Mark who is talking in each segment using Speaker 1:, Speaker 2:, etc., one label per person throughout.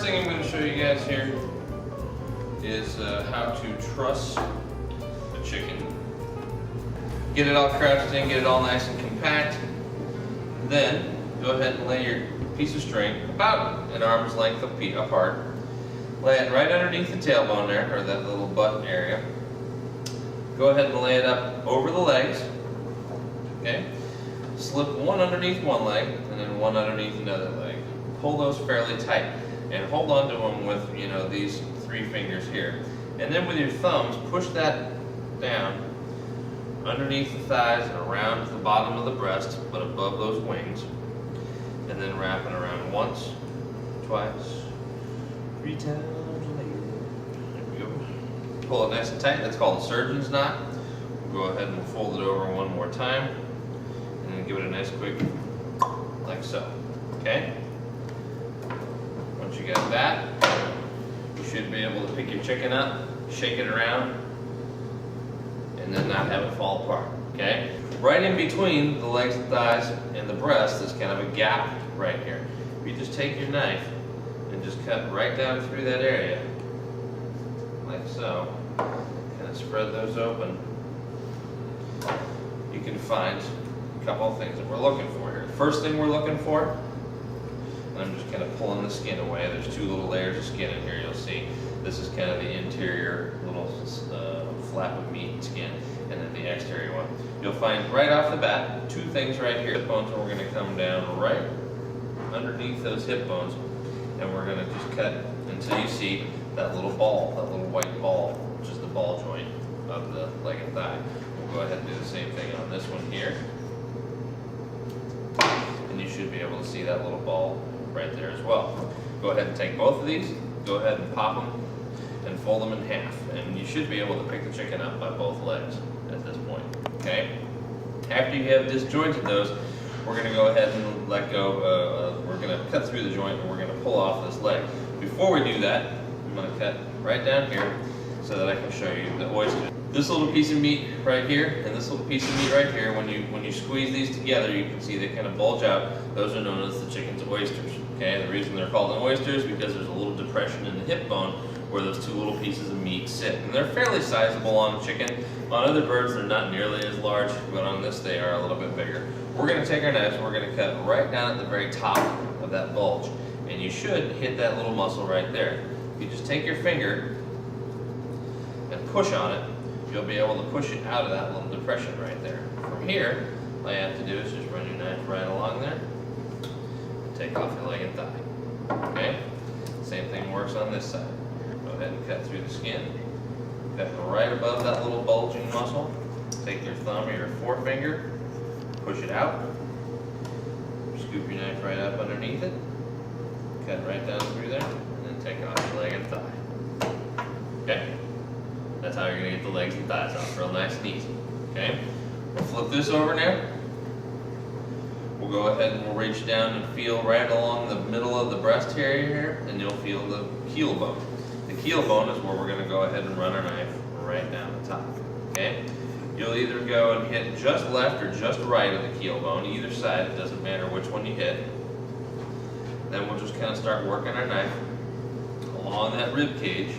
Speaker 1: thing I'm going to show you guys here is how to truss the chicken. Get it all crouched in, get it all nice and compact. Then go ahead and lay your piece of string about an arm's length apart. Lay it right underneath the tailbone there, or that little button area. Go ahead and lay it up over the legs. Okay? Slip one underneath one leg and then one underneath another leg. Pull those fairly tight and hold on to them with, these 3 fingers here. And then with your thumbs, push that down underneath the thighs and around the bottom of the breast, but above those wings. And then wrap it around once, twice, 3 times later. There we go. Pull it nice and tight. That's called a surgeon's knot. We'll go ahead and fold it over one more time. And then give it a nice quick, like so. Okay? Once you got that, you should be able to pick your chicken up, shake it around, and then not have it fall apart. Okay? Right in between the legs and thighs and the breast, there's kind of a gap right here. If you just take your knife and just cut right down through that area, like so, kind of spread those open, you can find a couple of things that we're looking for here. First thing we're looking for, and I'm just kind of pulling the skin away. There's 2 little layers of skin in here, you'll see. This is kind of the interior little flap of meat and skin, and then the exterior one. You'll find right off the bat 2 things right here. Hip bones, and we're going to come down right underneath those hip bones, and we're going to just cut until you see that little ball, that little white ball, which is the ball joint of the leg and thigh. We'll go ahead and do the same thing on this one here. And you should be able to see that little ball right there as well. Go ahead and take both of these, go ahead and pop them and fold them in half. And you should be able to pick the chicken up by both legs at this point. Okay? After you have disjointed those, we're going to go ahead and let go. We're going to cut through the joint and we're going to pull off this leg. Before we do that, I'm going to cut right down here so that I can show you the oyster. This little piece of meat right here and this little piece of meat right here, when you squeeze these together, you can see they kind of bulge out. Those are known as the chicken's oysters. Okay, the reason they're called oysters is because there's a little depression in the hip bone where those 2 little pieces of meat sit. And they're fairly sizable on chicken. On other birds, they're not nearly as large, but on this, they are a little bit bigger. We're going to take our knives and we're going to cut right down at the very top of that bulge. And you should hit that little muscle right there. If you just take your finger and push on it, you'll be able to push it out of that little depression right there. From here, all you have to do is just run your knife right along there and take off your leg and thigh. Okay? Same thing works on this side. Go ahead and cut through the skin. Cut right above that little bulging muscle. Take your thumb or your forefinger, push it out. Scoop your knife right up underneath it. Cut right down through there, and then take off your leg and thigh. Okay? That's how you're going to get the legs and thighs off real nice and easy. Okay? We'll flip this over now. We'll go ahead and we'll reach down and feel right along the middle of the breast area here, and you'll feel the keel bone. The keel bone is where we're going to go ahead and run our knife right down the top. Okay? You'll either go and hit just left or just right of the keel bone, either side, it doesn't matter which one you hit. Then we'll just kind of start working our knife along that rib cage.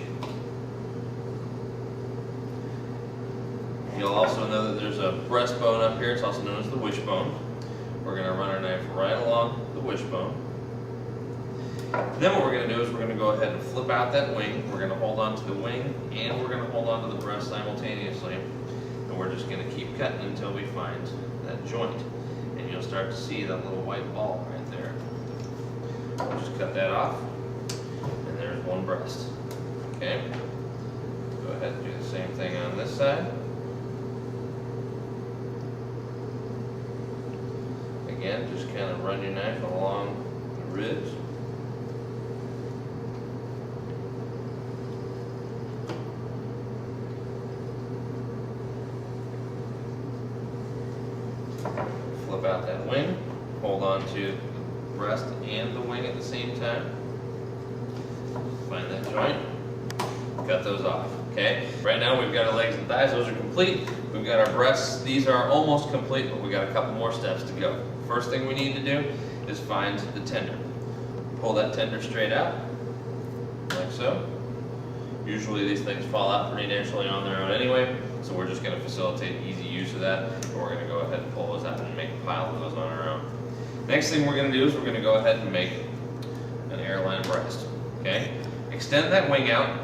Speaker 1: You'll also know that there's a breastbone up here. It's also known as the wishbone. We're going to run our knife right along the wishbone. Then what we're going to do is we're going to go ahead and flip out that wing. We're going to hold on to the wing and we're going to hold on to the breast simultaneously. And we're just going to keep cutting until we find that joint. And you'll start to see that little white ball right there. We'll just cut that off. And there's one breast. Okay? Go ahead and do the same thing on this side. Again, just kind of run your knife along the ribs. Flip out that wing, hold on to the breast and the wing at the same time. Find that joint, cut those off. Okay, right now we've got our legs and thighs, those are complete. We've got our breasts, these are almost complete, but we've got a couple more steps to go. First thing we need to do is find the tender. Pull that tender straight out, like so. Usually these things fall out pretty naturally on their own anyway, so we're just going to facilitate easy use of that, and we're going to go ahead and pull those out and make a pile of those on our own. Next thing we're going to do is we're going to go ahead and make an airline breast. Okay? Extend that wing out,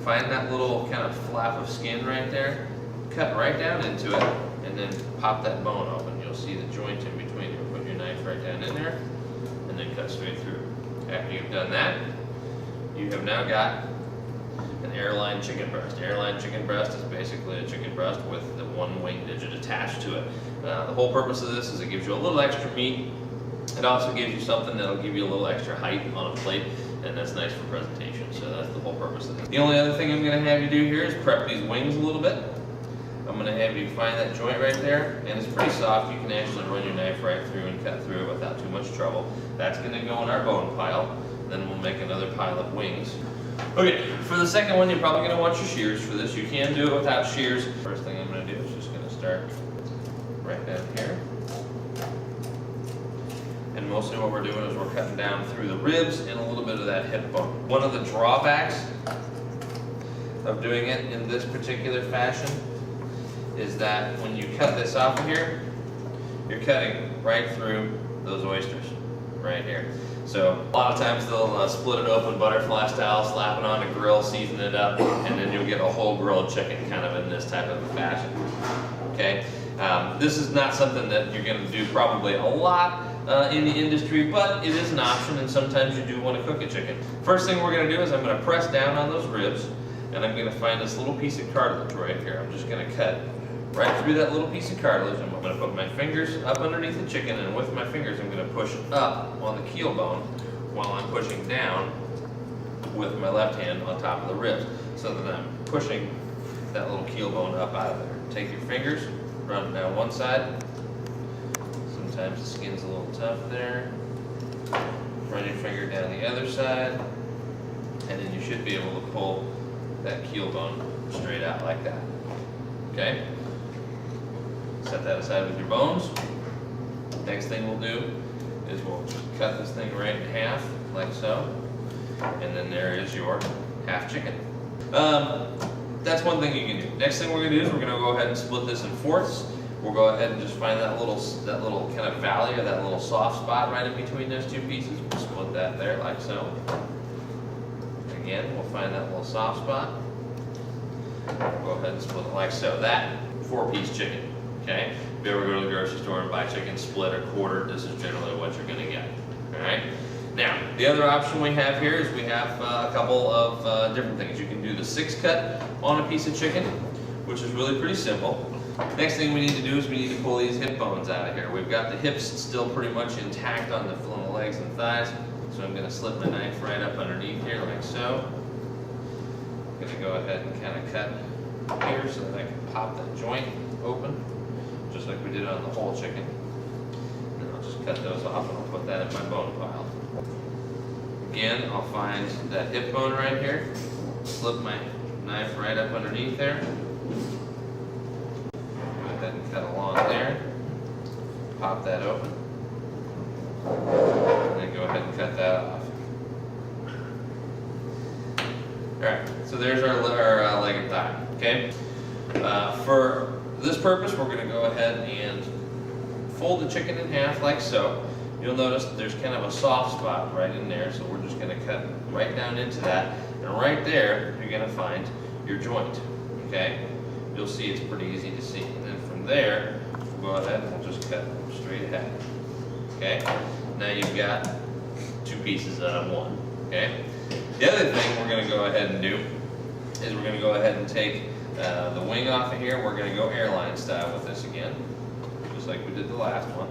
Speaker 1: find that little kind of flap of skin right there, cut right down into it, and then pop that bone open. You'll see the joint in between. You'll put your knife right down in there, and then cut straight through. After you've done that, you have now got an airline chicken breast. Airline chicken breast is basically a chicken breast with the one wing digit attached to it. The whole purpose of this is it gives you a little extra meat. It also gives you something that'll give you a little extra height on a plate, and that's nice for presentation. So that's the whole purpose of this. The only other thing I'm going to have you do here is prep these wings a little bit. I'm going to have you find that joint right there, and it's pretty soft. You can actually run your knife right through and cut through it without too much trouble. That's going to go in our bone pile. Then we'll make another pile of wings. Okay, for the second one, you're probably going to want your shears for this. You can do it without shears. First thing I'm going to do is just going to start right down here. And mostly what we're doing is we're cutting down through the ribs and a little bit of that hip bone. One of the drawbacks of doing it in this particular fashion is that when you cut this off of here, you're cutting right through those oysters right here. So a lot of times they'll split it open butterfly style, slap it on a grill, season it up, and then you'll get a whole grilled chicken kind of in this type of a fashion. Okay, this is not something that you're going to do probably a lot in the industry, but it is an option, and sometimes you do want to cook a chicken. First thing we're going to do is I'm going to press down on those ribs, and I'm going to find this little piece of cartilage right here. I'm just going to cut right through that little piece of cartilage. I'm going to put my fingers up underneath the chicken, and with my fingers I'm going to push up on the keel bone while I'm pushing down with my left hand on top of the ribs, so that I'm pushing that little keel bone up out of there. Take your fingers, run down one side. Sometimes the skin's a little tough there. Run your finger down the other side, and then you should be able to pull that keel bone straight out like that. Okay? Set that aside with your bones. Next thing we'll do is we'll cut this thing right in half, like so. And then there is your half chicken. That's one thing you can do. Next thing we're going to do is we're going to go ahead and split this in fourths. We'll go ahead and just find that little kind of valley, or that little soft spot right in between those two pieces. We'll split that there, like so. Again, we'll find that little soft spot. We'll go ahead and split it like so. That 4-piece chicken. Okay? If you ever go to the grocery store and buy chicken split or quartered, this is generally what you're going to get. All right? Now, the other option we have here is we have a couple of different things. You can do the 6-cut on a piece of chicken, which is really pretty simple. Next thing we need to do is we need to pull these hip bones out of here. We've got the hips still pretty much intact on the legs and thighs, so I'm going to slip my knife right up underneath here like so. I'm going to go ahead and kind of cut here so that I can pop that joint open, just like we did on the whole chicken. And I'll just cut those off, and I'll put that in my bone pile. Again, I'll find that hip bone right here, slip my knife right up underneath there. Go ahead and cut along there, pop that open, and then go ahead and cut that off. Alright, so there's our leg and thigh, okay? For this purpose, we're going to go ahead and fold the chicken in half like so. You'll notice there's kind of a soft spot right in there, so we're just going to cut right down into that, and right there you're going to find your joint, okay? You'll see it's pretty easy to see, and then from there we'll go ahead and we'll just cut straight ahead, okay? Now you've got 2 pieces out of 1, okay? The other thing we're going to go ahead and do is we're going to go ahead and take the wing off of here. We're going to go airline style with this again, just like we did the last one.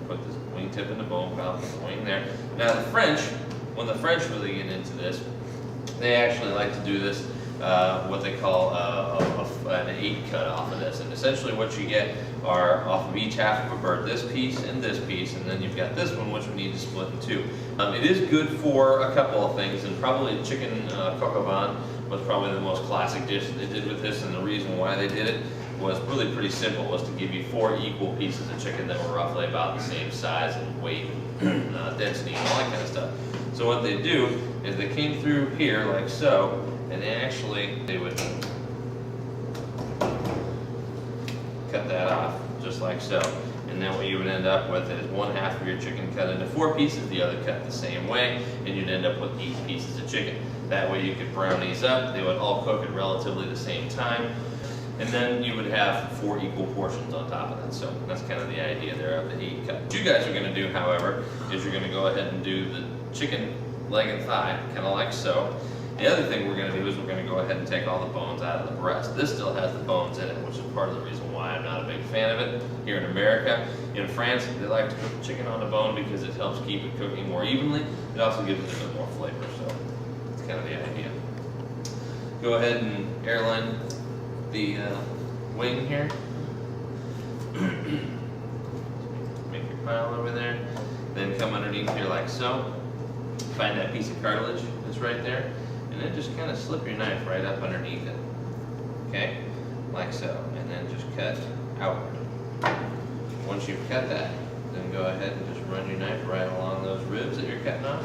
Speaker 1: Put this wing tip in the bone pile, put the wing there. Now the French, when the French really get into this, they actually like to do this, what they call an 8 cut off of this. And essentially what you get are, off of each half of a bird, this piece, and then you've got this one, which we need to split in 2. It is good for a couple of things, and probably chicken coq au vin was probably the most classic dish they did with this, and the reason why they did it was really pretty simple, was to give you 4 equal pieces of chicken that were roughly about the same size and weight, density, and all that kind of stuff. So what they do is they came through here like so, and they would cut that off just like so. And then what you would end up with is 1/2 of your chicken cut into 4 pieces, the other cut the same way, and you'd end up with 8 pieces of chicken. That way you could brown these up, they would all cook at relatively the same time, and then you would have 4 equal portions on top of that. So that's kind of the idea there of the 8 cut. What you guys are going to do, however, is you're going to go ahead and do the chicken leg and thigh, kind of like so. The other thing we're going to do is we're going to go ahead and take all the bones out of the breast. This still has the bones in it, which is part of the reason why I'm not a big fan of it here in America. In France, they like to cook chicken on the bone because it helps keep it cooking more evenly. It also gives it a bit more flavor, so that's kind of the idea. Go ahead and airline the wing here. Make your pile over there. Then come underneath here like so. Find that piece of cartilage that's right there. And then just kind of slip your knife right up underneath it. Okay? Like so. And then just cut outward. Once you've cut that, then go ahead and just run your knife right along those ribs that you're cutting off.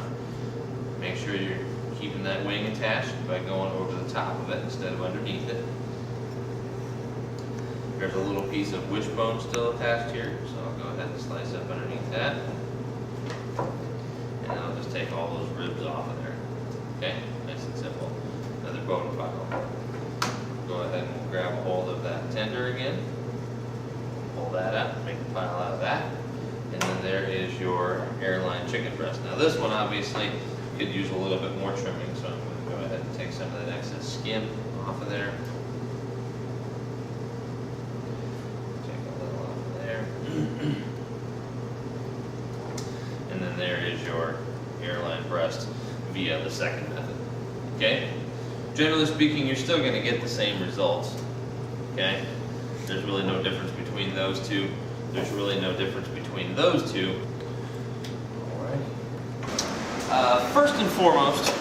Speaker 1: Make sure you're keeping that wing attached by going over the top of it instead of underneath it. There's a little piece of wishbone still attached here, so I'll go ahead and slice up underneath that. And I'll just take all those ribs off of there. Okay, nice and simple. Another bone file. Go ahead and grab a hold of that tender again. Pull that out, make a pile out of that. And then there is your airline chicken breast. Now this one obviously could use a little bit more trimming, so I'm going to go ahead and take some of that excess skin off of there. Take a little off of there. And then there is your airline breast via the second method. Okay? Generally speaking, you're still going to get the same results. Okay? There's really no difference between those two. There's really no difference between those two. Alright. First and foremost,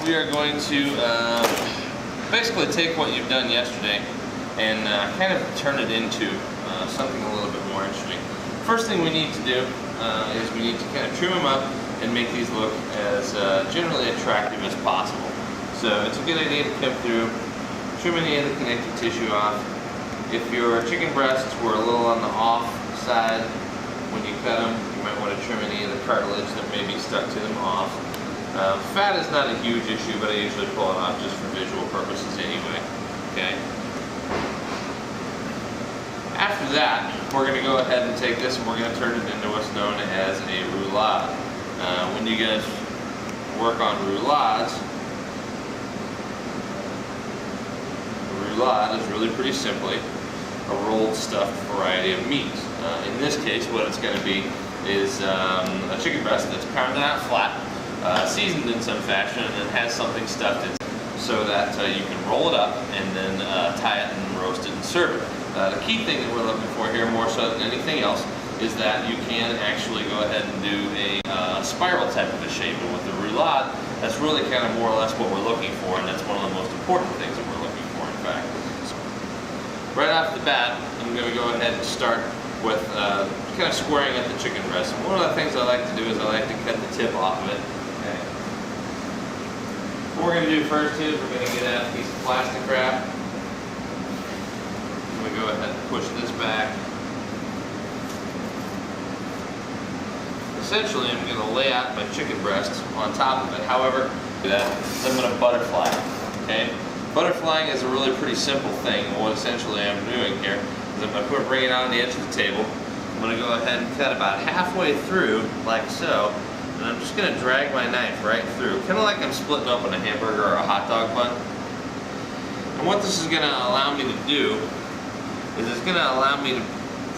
Speaker 1: we are going to basically take what you've done yesterday and kind of turn it into something a little bit more interesting. First thing we need to do is we need to kind of trim them up and make these look as generally attractive as possible. So it's a good idea to come through, trim any of the connective tissue off. If your chicken breasts were a little on the off side when you cut them, you might want to trim any of the cartilage that may be stuck to them off. Fat is not a huge issue, but I usually pull it off just for visual purposes anyway. Okay. After that, we're going to go ahead and take this and we're going to turn it into what's known as a roulade. When you guys work on roulades, a roulade is really pretty simply a rolled stuffed variety of meats. In this case, what it's going to be is a chicken breast that's pounded out flat, seasoned in some fashion, and then has something stuffed in so that you can roll it up and then tie it and roast it and serve it. The key thing that we're looking for here, more so than anything else, is that you can actually go ahead and do a spiral type of a shape. And with the roulade, that's really kind of more or less what we're looking for, and that's one of the most important things that we're looking for, in fact. So, right off the bat, I'm going to go ahead and start with kind of squaring up the chicken breast. And one of the things I like to do is I like to cut the tip off of it. Okay. What we're going to do first is we're going to get out a piece of plastic wrap. I'm going to go ahead and push this back. Essentially, I'm going to lay out my chicken breast on top of it. However, I'm going to butterfly. Okay, butterflying is a really pretty simple thing. What essentially I'm doing here is I'm going to bring it on the edge of the table. I'm going to go ahead and cut about halfway through, like so, and I'm just going to drag my knife right through, kind of like I'm splitting open a hamburger or a hot dog bun. And what this is going to allow me to do is it's going to allow me to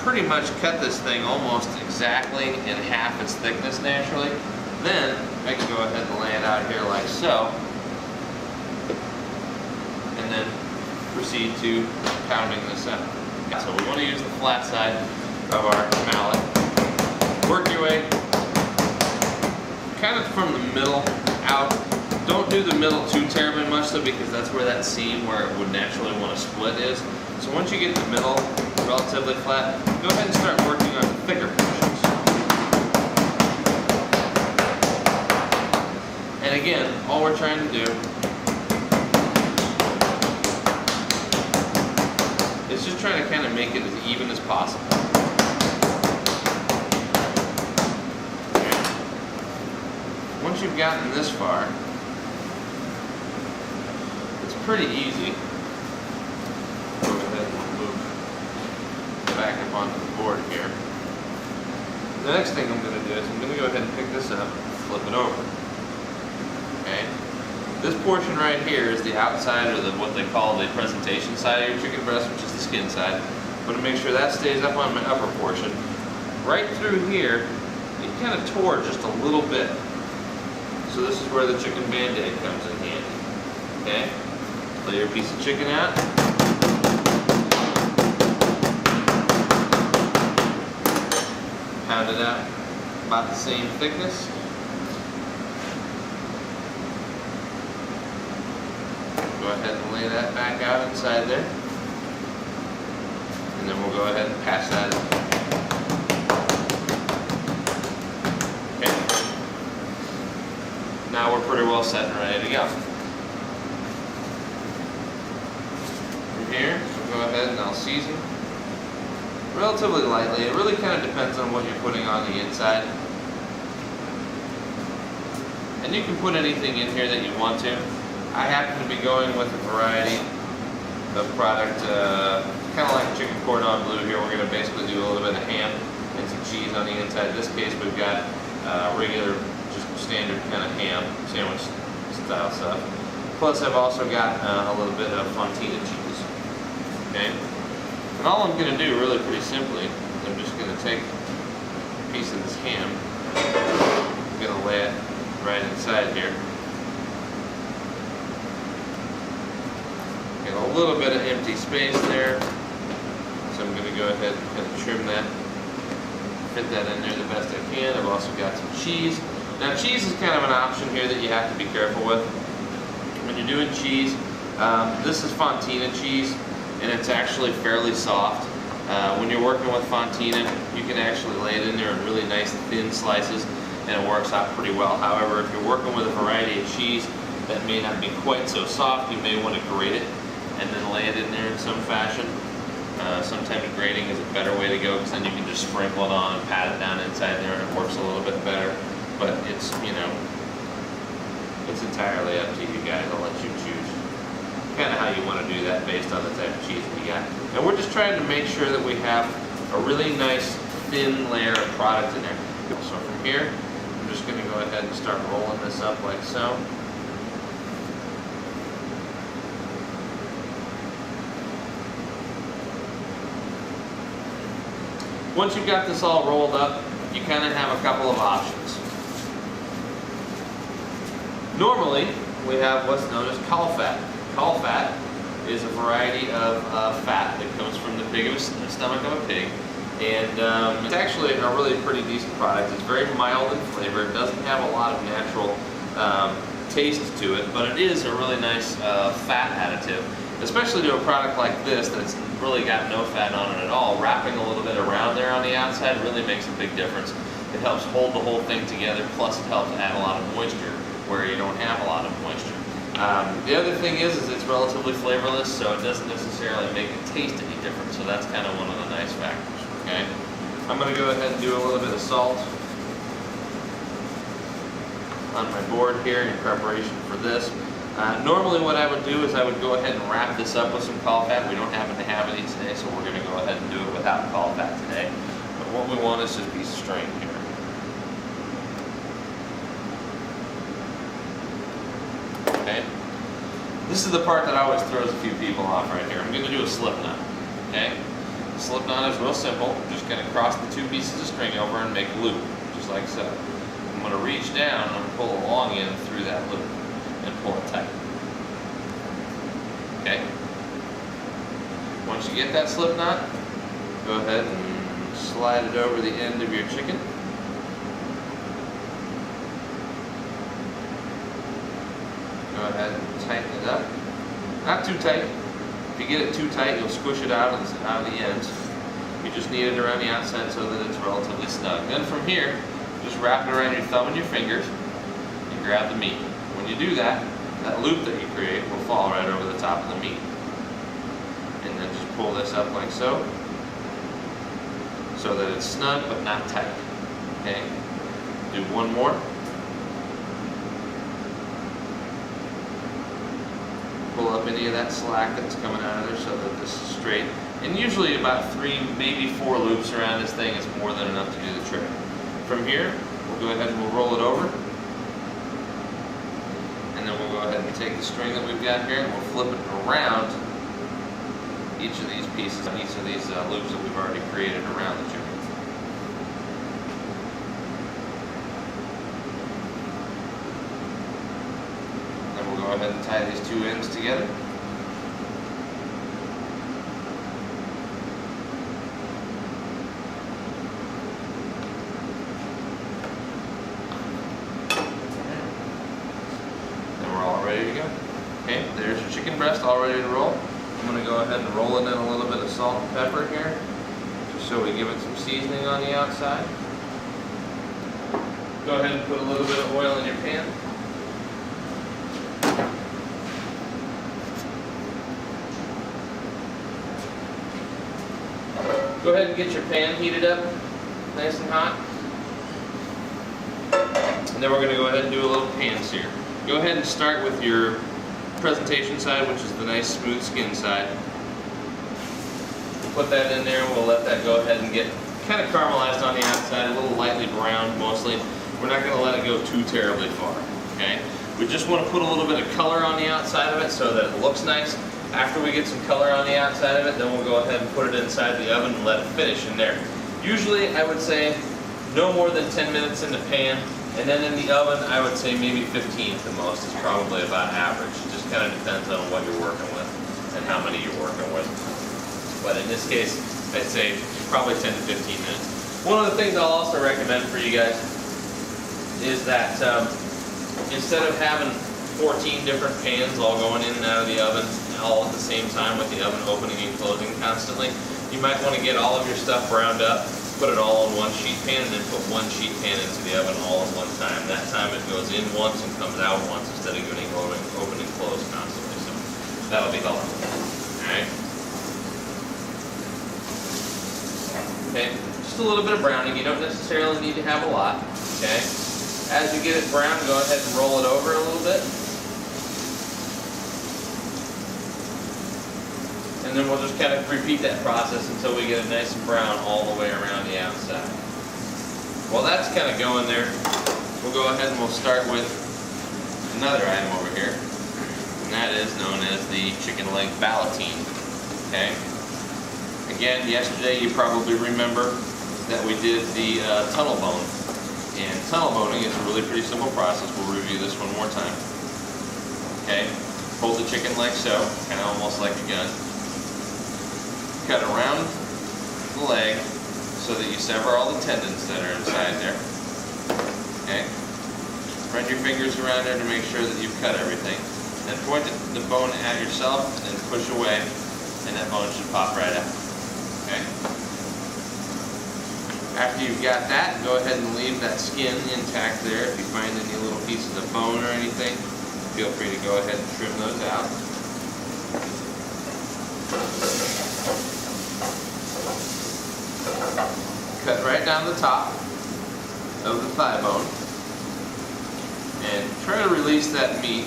Speaker 1: pretty much cut this thing almost exactly in half its thickness naturally. Then I can go ahead and lay it out here like so, and then proceed to pounding this out. So we want to use the flat side of our mallet. Work your way kind of from the middle out. Don't do the middle too terribly much though, because that's where that seam where it would naturally want to split is. So once you get the middle relatively flat, go ahead and start working on the thicker portions. And again, all we're trying to do is just trying to kind of make it as even as possible. Once you've gotten this far, it's pretty easy. Go ahead and move back up onto the board here. The next thing I'm going to do is I'm going to go ahead and pick this up and flip it over. Okay? This portion right here is the outside, or what they call the presentation side of your chicken breast, which is the skin side. I'm going to make sure that stays up on my upper portion. Right through here, it kind of tore just a little bit. So this is where the chicken Band-Aid comes in handy. Okay? Lay your piece of chicken out. Pound it out about the same thickness. Go ahead and lay that back out inside there. And then we'll go ahead and pass that in. Now we're pretty well set and ready to go. From here, we'll go ahead and I'll season relatively lightly. It really kind of depends on what you're putting on the inside. And you can put anything in here that you want to. I happen to be going with a variety of product, kind of like chicken cordon bleu here. We're going to basically do a little bit of ham and some cheese on the inside. In this case, we've got regular, just standard kind of ham, sandwich style stuff. Plus I've also got a little bit of fontina cheese. Okay? And all I'm going to do really pretty simply is I'm just going to take a piece of this ham, I'm going to lay it right inside here. Get a little bit of empty space there, so I'm going to go ahead and kind of trim that, fit that in there the best I can. I've also got some cheese. Now cheese is kind of an option here that you have to be careful with. When you're doing cheese, this is fontina cheese, and it's actually fairly soft. When you're working with fontina, you can actually lay it in there in really nice thin slices, and it works out pretty well. However, if you're working with a variety of cheese that may not be quite so soft, you may want to grate it and then lay it in there in some fashion. Sometimes grating is a better way to go, because then you can just sprinkle it on and pat it down inside there, and it works a little bit better. But it's, you know, it's entirely up to you guys. I'll let you choose kind of how you want to do that based on the type of cheese we got. And we're just trying to make sure that we have a really nice thin layer of product in there. So from here, I'm just going to go ahead and start rolling this up like so. Once you've got this all rolled up, you kind of have a couple of options. Normally, we have what's known as caul fat. Caul fat is a variety of fat that comes from the stomach of a pig, and it's actually a really pretty decent product. It's very mild in flavor. It doesn't have a lot of natural taste to it, but it is a really nice fat additive, especially to a product like this that's really got no fat on it at all. Wrapping a little bit around there on the outside really makes a big difference. It helps hold the whole thing together, plus it helps add a lot of moisture where you don't have a lot of moisture. The other thing is it's relatively flavorless, so it doesn't necessarily make it taste any different, so that's kind of one of the nice factors. Okay, I'm going to go ahead and do a little bit of salt on my board here in preparation for this. Normally what I would do is I would go ahead and wrap this up with some caul fat. We don't happen to have any today, so we're going to go ahead and do it without caul fat today. But what we want is just a piece of string here. Okay. This is the part that always throws a few people off right here. I'm going to do a slip knot. Okay. The slip knot is real simple. I'm just going to cross the two pieces of string over and make a loop, just like so. I'm going to reach down and pull the long end through that loop and pull it tight. Okay. Once you get that slip knot, go ahead and slide it over the end of your chicken. Go ahead and tighten it up. Not too tight. If you get it too tight, you'll squish it out of the ends. You just need it around the outside so that it's relatively snug. Then from here, just wrap it around your thumb and your fingers and grab the meat. When you do that, that loop that you create will fall right over the top of the meat. And then just pull this up like so that it's snug but not tight. Okay? Do one more. Pull up any of that slack that's coming out of there so that this is straight. And usually about 3, maybe 4 loops around this thing is more than enough to do the trick. From here, we'll go ahead and we'll roll it over. And then we'll go ahead and take the string that we've got here and we'll flip it around each of these pieces, each of these loops that we've already created around the chicken. Then we'll go ahead and tie these 2 ends together. Ready to go. Okay, there's your chicken breast all ready to roll. I'm going to go ahead and roll it in a little bit of salt and pepper here, just so we give it some seasoning on the outside. Go ahead and put a little bit of oil in your pan. Go ahead and get your pan heated up, nice and hot. And then we're going to go ahead and do a little pan sear. Go ahead and start with your presentation side, which is the nice smooth skin side. We'll put that in there and we'll let that go ahead and get kind of caramelized on the outside, a little lightly browned mostly. We're not going to let it go too terribly far, okay? We just want to put a little bit of color on the outside of it so that it looks nice. After we get some color on the outside of it, then we'll go ahead and put it inside the oven and let it finish in there. Usually I would say no more than 10 minutes in the pan. And then in the oven, I would say maybe 15 at the most is probably about average. It just kind of depends on what you're working with and how many you're working with. But in this case, I'd say probably 10 to 15 minutes. One of the things I'll also recommend for you guys is that instead of having 14 different pans all going in and out of the oven all at the same time with the oven opening and closing constantly, you might want to get all of your stuff browned up, put it all in one sheet pan, and then put one sheet pan into the oven all at one time. That time it goes in once and comes out once instead of getting open and closed constantly. So that'll be helpful. Alright? Okay, just a little bit of browning. You don't necessarily need to have a lot. Okay? As you get it brown, go ahead and roll it over a little bit. And then we'll just kind of repeat that process until we get it nice and brown all the way around the outside. While that's kind of going there, we'll go ahead and we'll start with another item over here. And that is known as the chicken leg ballotine. Okay? Again, yesterday you probably remember that we did the tunnel bone. And tunnel boning is a really pretty simple process. We'll review this one more time. Okay? Hold the chicken like so, kind of almost like a gun. Cut around the leg so that you sever all the tendons that are inside there. Okay? Run your fingers around there to make sure that you've cut everything. Then point the bone at yourself and push away, and that bone should pop right out. Okay? After you've got that, go ahead and leave that skin intact there. If you find any little pieces of bone or anything, feel free to go ahead and trim those out. Cut right down the top of the thigh bone and try to release that meat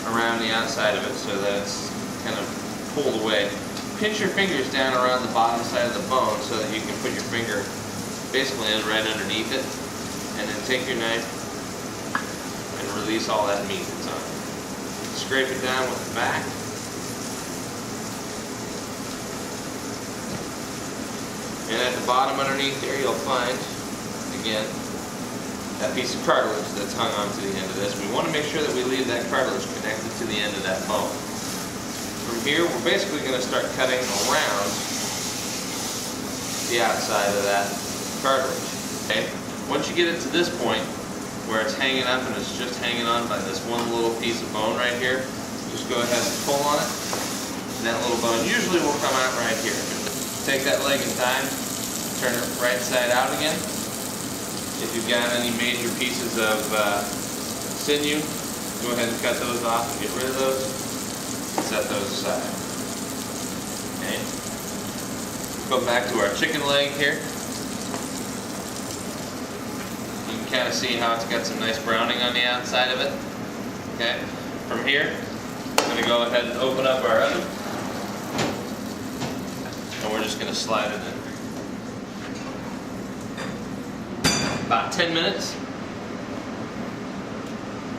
Speaker 1: around the outside of it so that it's kind of pulled away. Pinch your fingers down around the bottom side of the bone so that you can put your finger basically right underneath it, and then take your knife and release all that meat that's on it. Scrape it down with the back. And at the bottom underneath there, you'll find, again, that piece of cartilage that's hung onto the end of this. We want to make sure that we leave that cartilage connected to the end of that bone. From here, we're basically going to start cutting around the outside of that cartilage. Okay? Once you get it to this point, where it's hanging up and it's just hanging on by this one little piece of bone right here, just go ahead and pull on it, And that little bone usually will come out right here. Take that leg in time, turn it right side out again. If you've got any major pieces of sinew, go ahead and cut those off and get rid of those. And set those aside. Okay. Go back to our chicken leg here. You can kind of see how it's got some nice browning on the outside of it. Okay. From here, I'm going to go ahead and open up our oven. And we're just going to slide it in. About 10 minutes.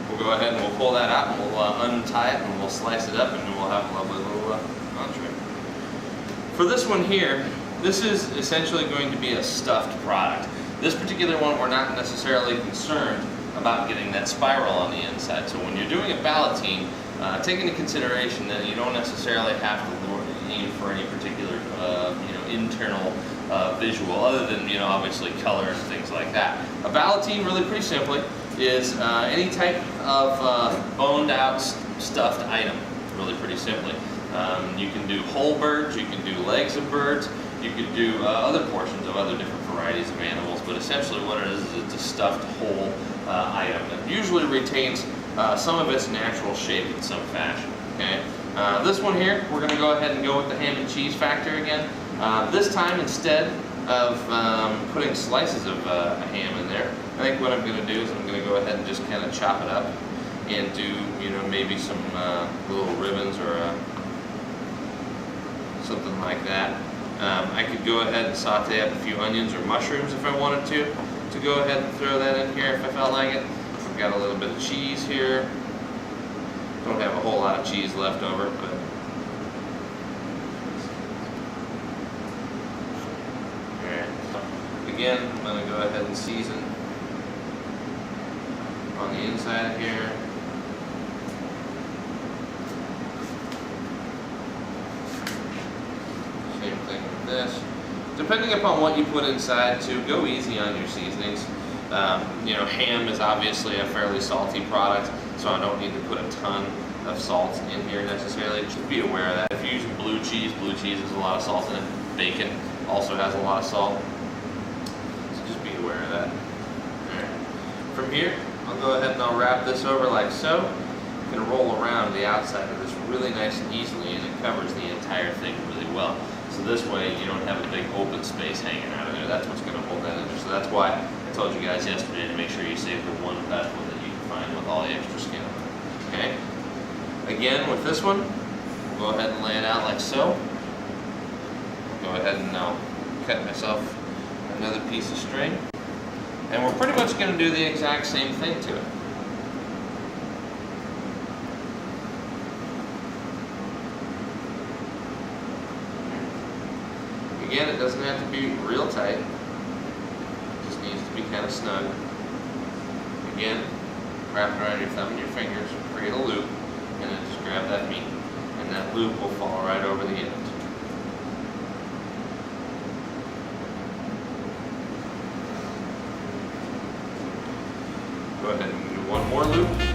Speaker 1: We'll go ahead and we'll pull that out and we'll untie it and we'll slice it up and then we'll have a lovely little entree. For this one here, this is essentially going to be a stuffed product. This particular one, we're not necessarily concerned about getting that spiral on the inside. So when you're doing a ballotine, take into consideration that you don't necessarily have to aim for any particular internal visual, other than obviously color and things like that. A ballotine, really pretty simply, is any type of boned out stuffed item, really pretty simply. You can do whole birds, you can do legs of birds, you could do other portions of other different varieties of animals, but essentially what it is it's a stuffed whole item. It usually retains some of its natural shape in some fashion. Okay. This one here, we're going to go ahead and go with the ham and cheese factor again. This time, instead of putting slices of ham in there, I think what I'm going to do is I'm going to go ahead and just kind of chop it up and do, maybe some little ribbons or something like that. I could go ahead and saute up a few onions or mushrooms if I wanted to go ahead and throw that in here if I felt like it. I've got a little bit of cheese here. Don't have a whole lot of cheese left over, but again, I'm going to go ahead and season on the inside here. Same thing with this. Depending upon what you put inside too, go easy on your seasonings. Ham is obviously a fairly salty product, so I don't need to put a ton of salt in here necessarily. Just be aware of that. If you're using blue cheese has a lot of salt in it. Bacon also has a lot of salt. Just be aware of that. Alright. From here, I'll go ahead and I'll wrap this over like so. You can roll around the outside of this really nice and easily, and it covers the entire thing really well. So this way you don't have a big open space hanging out of there. That's what's going to hold that in there. So that's why I told you guys yesterday to make sure you save the one best one that you can find with all the extra skin on it. Okay? Again, with this one, we'll go ahead and lay it out like so. Go ahead and I'll cut myself another piece of string. And we're pretty much going to do the exact same thing to it. Again, it doesn't have to be real tight. It just needs to be kind of snug. Again, wrap it around your thumb and your fingers, create a loop, and then just grab that meat. And that loop will fall right over the end. Go ahead and do one more loop.